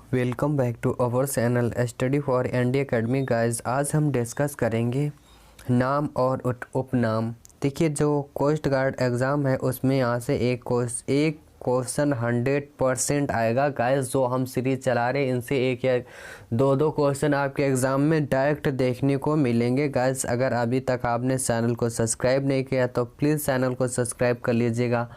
Welcome back to our channel study for ND academy guys. आज हम discuss करेंगे नाम और उपनाम। देखिए, जो कोस्ट गार्ड एग्ज़ाम है उसमें यहाँ से एक क्वेश्चन 100% आएगा गाइस। जो हम सीरीज चला रहे हैं इनसे एक या दो क्वेश्चन आपके एग्ज़ाम में डायरेक्ट देखने को मिलेंगे गाइस। अगर अभी तक आपने चैनल को सब्सक्राइब नहीं किया तो प्लीज़ चैनल को सब्सक्राइब कर लीजिएगा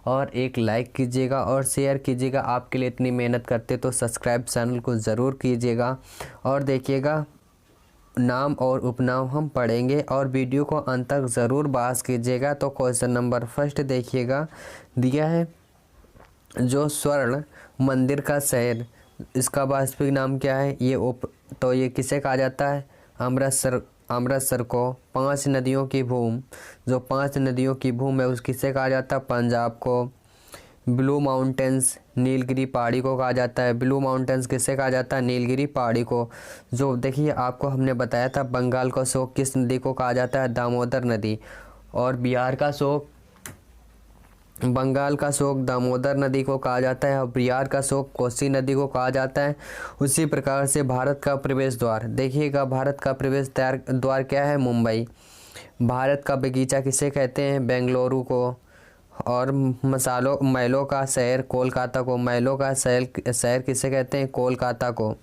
और एक लाइक कीजिएगा और शेयर कीजिएगा। आपके लिए इतनी मेहनत करते तो सब्सक्राइब चैनल को ज़रूर कीजिएगा। और देखिएगा, नाम और उपनाम हम पढ़ेंगे और वीडियो को अंत तक ज़रूर बहस कीजिएगा। तो क्वेश्चन नंबर फर्स्ट देखिएगा, दिया है जो स्वर्ण मंदिर का शहर, इसका वास्तविक नाम क्या है? ये किसे कहा जाता है? अमृतसर को। 5 नदियों की भूमि, जो 5 नदियों की भूमि है उस किसे कहा जाता है? पंजाब को। ब्लू माउंटेन्स, नीलगिरी पहाड़ी को कहा जाता है। ब्लू माउंटेन्स किसे कहा जाता है? नीलगिरी पहाड़ी को। जो देखिए, आपको हमने बताया था बंगाल का शोक किस नदी को कहा जाता है? दामोदर नदी। और बंगाल का शोक दामोदर नदी को कहा जाता है और बिहार का शोक कोसी नदी को कहा जाता है। उसी प्रकार से भारत का प्रवेश द्वार, देखिएगा भारत का प्रवेश द्वार क्या है? मुंबई। भारत का बगीचा किसे कहते हैं? बेंगलुरु को। और महलों का शहर कोलकाता को। महलों का शहर किसे कहते हैं? कोलकाता को।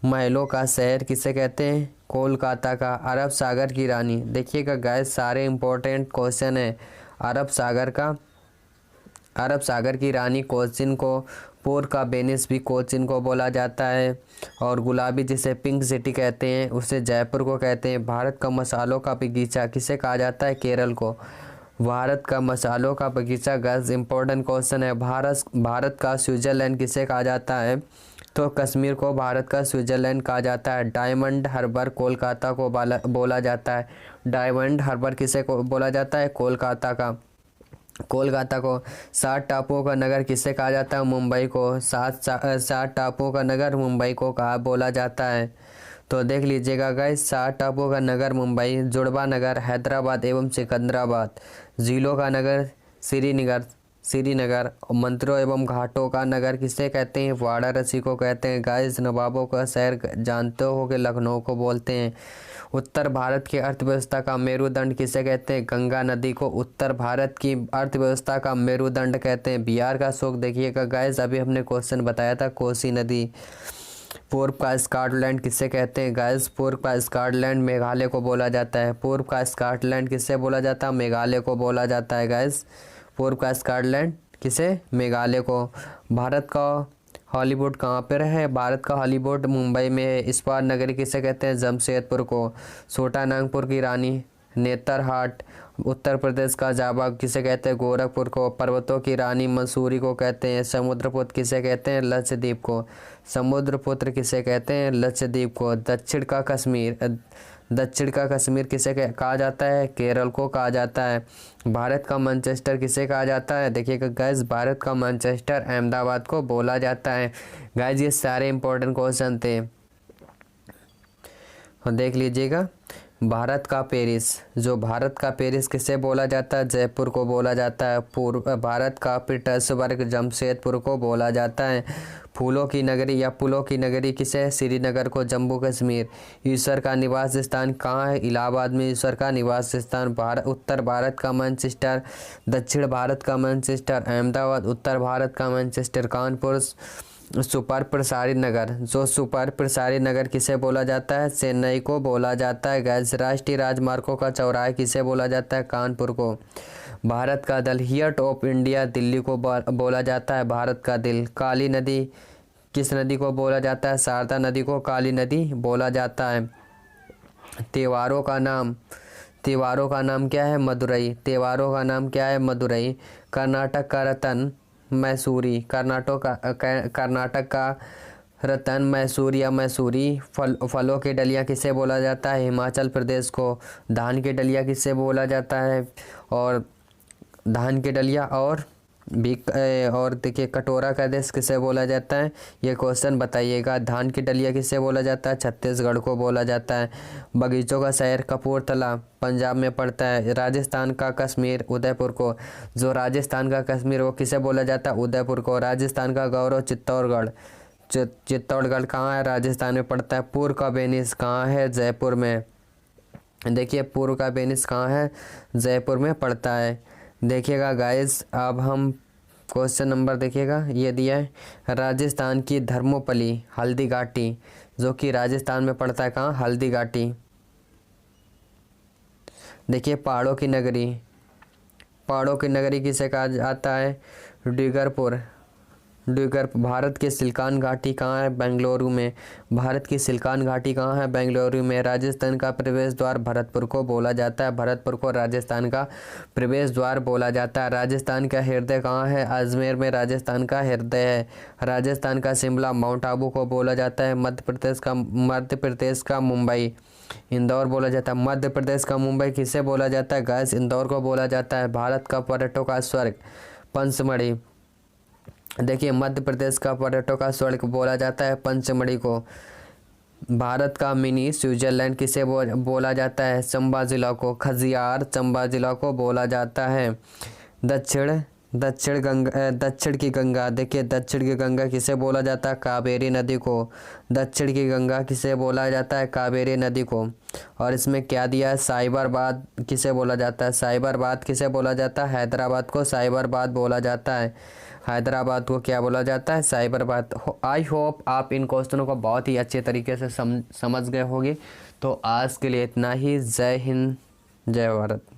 महलों का शहर किसे कहते हैं? कोलकाता का। अरब सागर की रानी, देखिएगा गाइस सारे इंपॉर्टेंट क्वेश्चन है। अरब सागर की रानी कोचिन को। पोर का वेनिस भी कोचिन को बोला जाता है। और गुलाबी जिसे पिंक सिटी कहते हैं उसे जयपुर को कहते हैं। भारत का मसालों का बगीचा किसे कहा जाता है? केरल को। भारत का मसालों का बगीचा गैस इंपॉर्टेंट क्वेश्चन है। भारत का स्विट्जरलैंड किसे कहा जाता है? तो कश्मीर को भारत का स्विट्जरलैंड कहा जाता है। डायमंड हार्बर कोलकाता को बोला जाता है। डायमंड हार्बर किसे को बोला जाता है? कोलकाता को। 7 टापुओं का नगर किसे कहा जाता है? मुंबई को। 7 टापुओं का नगर मुंबई को बोला जाता है। तो देख लीजिएगा गाइस, 7 टापुओं का नगर मुंबई, जुड़वा नगर हैदराबाद एवं सिकंदराबाद, झीलों का नगर श्रीनगर, मंदिरों एवं घाटों का नगर किसे कहते हैं? वाराणसी को कहते हैं। गाइस, नवाबों का शहर जानते हो कि लखनऊ को बोलते हैं। उत्तर भारत की अर्थव्यवस्था का मेरुदंड किसे कहते हैं? गंगा नदी को उत्तर भारत की अर्थव्यवस्था का मेरुदंड कहते हैं। बिहार का शोक, देखिएगा गाइस अभी हमने क्वेश्चन बताया था, कोसी नदी। पूर्व का स्कॉटलैंड किसे कहते हैं? गाइस, पूर्व का स्कॉटलैंड मेघालय को बोला जाता है। पूर्व का स्कॉटलैंड किसे बोला जाता है? मेघालय को बोला जाता है। गाइस, पूर्व का स्कॉटलैंड किसे? मेघालय को। भारत का हॉलीवुड कहाँ पर है? भारत का हॉलीवुड मुंबई में है। इस्पात नगरी किसे कहते हैं? जमशेदपुर को। छोटा नागपुर की रानी नेतरहाट। उत्तर प्रदेश का जाबा किसे कहते हैं? गोरखपुर को। पर्वतों की रानी मसूरी को कहते हैं। समुद्रपुत्र किसे कहते हैं? लक्षद्वीप को। समुद्रपुत्र किसे कहते हैं? लक्षद्वीप को। दक्षिण का कश्मीर किसे कहा जाता है? केरल को कहा जाता है। भारत का मैनचेस्टर किसे कहा जाता है? देखिएगा गाइस, भारत का मैनचेस्टर अहमदाबाद को बोला जाता है। गाइस, ये सारे इंपॉर्टेंट क्वेश्चन थे, देख लीजिएगा। भारत का पेरिस किसे बोला जाता है? जयपुर को बोला जाता है। भारत का पीटर्सबर्ग जमशेदपुर को बोला जाता है। फूलों की नगरी या पुलों की नगरी किसे? श्रीनगर को। जम्मू कश्मीर। ईश्वर का निवास स्थान कहाँ है? इलाहाबाद में ईश्वर का निवास स्थान। उत्तर भारत का मैनचेस्टर, दक्षिण भारत का मैनचेस्टर अहमदाबाद, उत्तर भारत का मैनचेस्टर कानपुर। सुपर प्रसारित नगर, जो सुपर प्रसारित नगर किसे बोला जाता है? चेन्नई को बोला जाता है। गैस, राष्ट्रीय राजमार्गों का चौराहा किसे बोला जाता है? कानपुर को। भारत का दल हियट ऑफ इंडिया दिल्ली को बोला जाता है। भारत का दिल। काली नदी किस नदी को बोला जाता है? शारदा नदी को काली नदी बोला जाता है। त्योहारों का नाम क्या है? मदुरई। त्योहारों का नाम क्या है? मदुरई। कर्नाटक का रतन मैसूरी। कर्नाटक का रतन मैसूर या मैसूरी। फलों की डलियाँ किसे बोला जाता है? हिमाचल प्रदेश को। धान की डलिया किसे बोला जाता है? और धान की डलिया और देखिए, कटोरा का देश किसे बोला जाता है? ये क्वेश्चन बताइएगा। धान की डलिया किसे बोला जाता है? छत्तीसगढ़ को बोला जाता है। बगीचों का शहर कपूरथला पंजाब में पड़ता है। राजस्थान का कश्मीर उदयपुर को। जो राजस्थान का कश्मीर वो किसे बोला जाता है? उदयपुर को। राजस्थान का गौरव चित्तौड़गढ़ कहाँ है, राजस्थान में पड़ता है। पूर्व का वेनिस कहाँ है, जयपुर में। देखिए पूर्व का वेनिस कहाँ है, जयपुर में पड़ता है। देखिएगा गाइस, अब हम क्वेश्चन नंबर देखिएगा, ये दिया है राजस्थान की धर्मोपली हल्दी घाटी, जो कि राजस्थान में पड़ता है कहाँ, हल्दी घाटी। देखिए पहाड़ों की नगरी, पहाड़ों की नगरी किसे कहा जाता है, डूंगरपुर। भारत की सिलकान घाटी कहाँ है, बेंगलुरु में। भारत की सिलकान घाटी कहाँ है, बेंगलुरु में। राजस्थान का प्रवेश द्वार भरतपुर को बोला जाता है, भरतपुर को राजस्थान का प्रवेश द्वार बोला जाता है। राजस्थान का हृदय कहाँ है, अजमेर में राजस्थान का हृदय है। राजस्थान का शिमला माउंट आबू को बोला जाता है। मध्य प्रदेश का मुंबई इंदौर बोला जाता है। मध्य प्रदेश का मुंबई किसे बोला जाता है, गैस इंदौर को बोला जाता है। भारत का पर्यटकों का स्वर्ग पंचमढ़ी। देखिए मध्य प्रदेश का पर्यटकों का स्वर्ग बोला जाता है पंचमढ़ी को। भारत का मिनी स्विट्जरलैंड किसे बोला जाता है, चंबा जिला को। खजियार चंबा जिला को बोला जाता है। दक्षिण की गंगा। देखिए दक्षिण की गंगा किसे बोला जाता है, कावेरी नदी को। दक्षिण की गंगा किसे बोला जाता है, कावेरी नदी को। और इसमें क्या दिया है, साइबराबाद किसे बोला जाता है, साइबराबाद किसे बोला जाता है, हैदराबाद को साइबराबाद बोला जाता है। हैदराबाद को क्या बोला जाता है, साइबराबाद। आई होप आप इन क्वेश्चनों को बहुत ही अच्छे तरीके से समझ गए होंगे। तो आज के लिए इतना ही। जय हिंद, जय भारत।